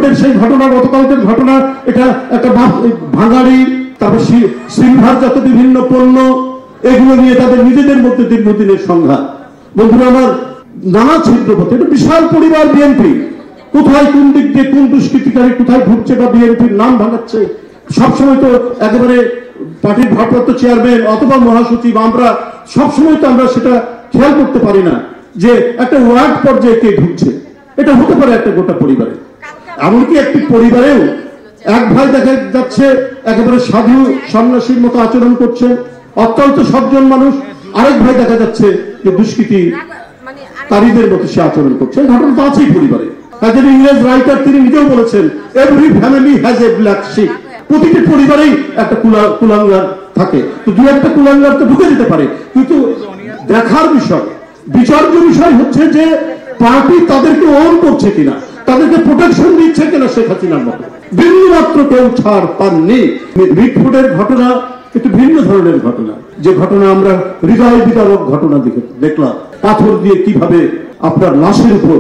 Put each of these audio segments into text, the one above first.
মিটফোর্ডের সেই ঘটনা, গতকালকের ঘটনা, এটা একটা ভাঙাড়ি, তারপর সিলভার জাত বিভিন্ন পণ্য, এগুলো নিয়ে তাদের নিজেদের মধ্যে দীর্ঘদিনের সংঘাত। বন্ধুরা আমার, নানা ছিদ্রপথে এটা বিশাল পরিবার বিএনপি, কোথায় কোন দিক দিয়ে কোন দুষ্কৃতিকারী কোথায় ঢুকছে বা বিএনপির নাম ভাঙাচ্ছে, সবসময় তো একেবারে পার্টির ভারপ্রাপ্ত চেয়ারম্যান অথবা মহাসচিব আমরা সবসময় তো আমরা সেটা খেয়াল করতে পারি না যে একটা ওয়ার্ড পর্যায়ে কে ঢুকছে। এটা হতে পারে একটা গোটা পরিবারে, এমনকি একটি পরিবারেও এক ভাই দেখা যাচ্ছে একেবারে সাধু সন্ন্যাসীর মতো আচরণ করছে, অত্যন্ত সজ্জন মানুষ, আরেক ভাই দেখা যাচ্ছে যে দুষ্কৃতিকারীদের মতো সে আচরণ করছে। ঘটনা তো আছেই পরিবারে। একজন ইংরেজ রাইটার তিনি নিজেও বলেছেন, every family has a black sheep, প্রতিটি পরিবারেই একটা কুলাঙ্গার থাকে। তো দু একটা কুলাঙ্গার তো ঢুকে যেতে পারে, কিন্তু দেখার বিষয়, বিচার্য বিষয় হচ্ছে যে পার্টি তাদেরকে ওন করছে কিনা, তাদেরকে প্রোটেকশন দিচ্ছে কিনা শেখ হাসিনার মতো। বিন্দুমাত্র কেউ ছাড় পাননি। মিটফোর্ডের ঘটনা একটু ভিন্ন ধরনের ঘটনা, যে ঘটনা আমরা হৃদয় বিদারক ঘটনা দেখলাম, পাথর দিয়ে কিভাবে আপনার লাশের উপর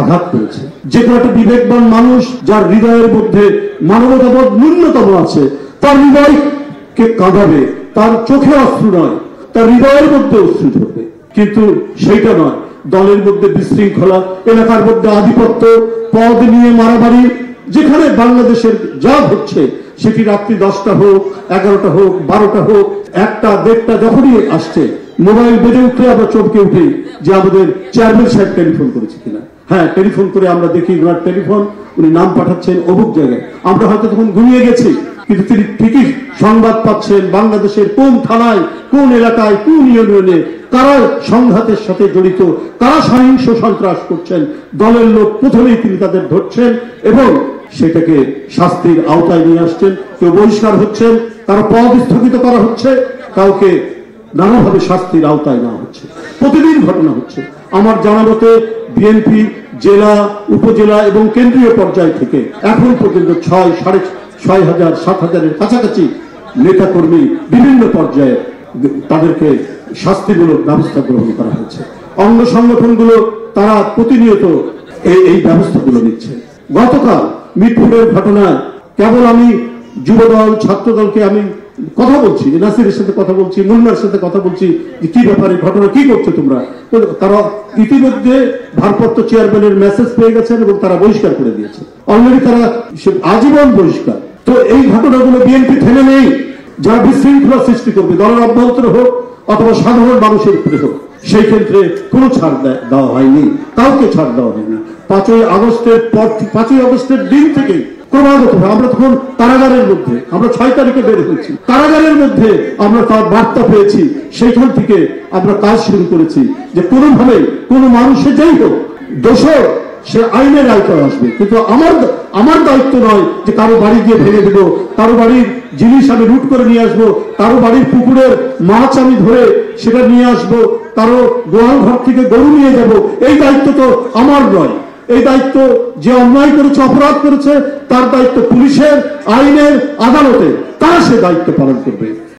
আঘাত করেছে। যে কোনো একটা বিবেকবান মানুষ যার হৃদয়ের মধ্যে মানবতাবোধ ন্যূনতম আছে, তার হৃদয়কে কাঁদাবে, তার চোখে অশ্রু নয়, তার হৃদয়ের মধ্যে অশ্রু ধরবে। কিন্তু সেইটা নয়, দলের মধ্যে বিশৃঙ্খলা, এলাকার মধ্যে আধিপত্য, পদ নিয়ে মারামারি, যেখানে বাংলাদেশের যা হচ্ছে সেটি রাত্রি 10টা হোক, 11টা হোক, 12টা হোক, 1টা 1:30টা যখনই আসছে, মোবাইল বেজে উঠলে আমরা চমকে উঠি যে আমাদের চেয়ারম্যান সাহেব টেলিফোন করেছে কিনা। হ্যাঁ, টেলিফোন করে আমরা দেখি ওনার টেলিফোন, উনি নাম পাঠাচ্ছেন অমুক জায়গায়। আমরা হয়তো তখন ঘুমিয়ে গেছি, কিন্তু তিনি ঠিকই সংবাদ পাচ্ছেন বাংলাদেশের কোন থানায়, কোন এলাকায়, কোন ইউনিয়নে কারা সংঘাতের সাথে জড়িত, কারা সহিংস সন্ত্রাস করছেন। দলের লোক প্রথমেই তিনি তাদের ধরছেন এবং সেটাকে শাস্তির আওতায় নিয়ে আসছেন। কেউ বহিষ্কার হচ্ছেন, কারো পদ স্থগিত করা হচ্ছে, কাউকে নানাভাবে শাস্তির আওতায় নেওয়া হচ্ছে। প্রতিদিন ঘটনা হচ্ছে। আমার জানা মতে বিএনপি জেলা, উপজেলা এবং কেন্দ্রীয় পর্যায় থেকে এখন পর্যন্ত 6,500, 7,000-এর কাছাকাছি নেতাকর্মী বিভিন্ন পর্যায়ে তাদেরকে শাস্তিমূলক ব্যবস্থা গ্রহণ করা হয়েছে। অঙ্গ সংগঠনগুলো তারা প্রতিনিয়ত এই ব্যবস্থাগুলো নিচ্ছে। গতকাল মিটফোর্ডের ঘটনায় কেবল আমি যুবদল, ছাত্রদলকে আমি কথা বলছি, নাসিরের সাথে কথা বলছি, মুন্নার সাথে কথা বলছি যে কি ব্যাপারে ঘটনা, কি করছো তোমরা। তারা ইতিমধ্যে ভারপ্রাপ্ত চেয়ারম্যানের মেসেজ পেয়ে গেছেন এবং তারা বহিষ্কার করে দিয়েছে। অলরেডি তারা আজীবন বহিষ্কার। তো এই ঘটনাগুলো বিএনপি থেমে নেই। যারা বিশৃঙ্খলা সৃষ্টি করবে, দলের অভ্যন্তরে হোক অথবা সাধারণ মানুষের উপরে হোক, সেই ক্ষেত্রে কোনো ছাড় দেওয়া হয়নি, কাউকে ছাড় দেওয়া হয়নি। 5ই আগস্টের দিন থেকে ক্রমাগত আমরা তখন কারাগারের মধ্যে, আমরা 6 তারিখে বের হয়েছি, কারাগারের মধ্যে আমরা তার বার্তা পেয়েছি। সেইখান থেকে আমরা কাজ শুরু করেছি যে কোনোভাবে কোনো মানুষের যাই হোক দোষর, সে আইনের আওতায় আসবে। কিন্তু আমার দায়িত্ব নয় যে কারো বাড়ি গিয়ে ভেঙে দেবো, কারো বাড়ির জিনিস আমি লুট করে নিয়ে আসবো, কারো বাড়ির পুকুরের মাছ আমি ধরে সেটা নিয়ে আসবো, কারো গোয়াল ঘর থেকে গরু নিয়ে যাব। এই দায়িত্ব তো আমার নয়। এই দায়িত্ব যে অন্যায় করেছে, অপরাধ করেছে, তার দায়িত্ব পুলিশের, আইনের, আদালতে, তারা সে দায়িত্ব পালন করবে।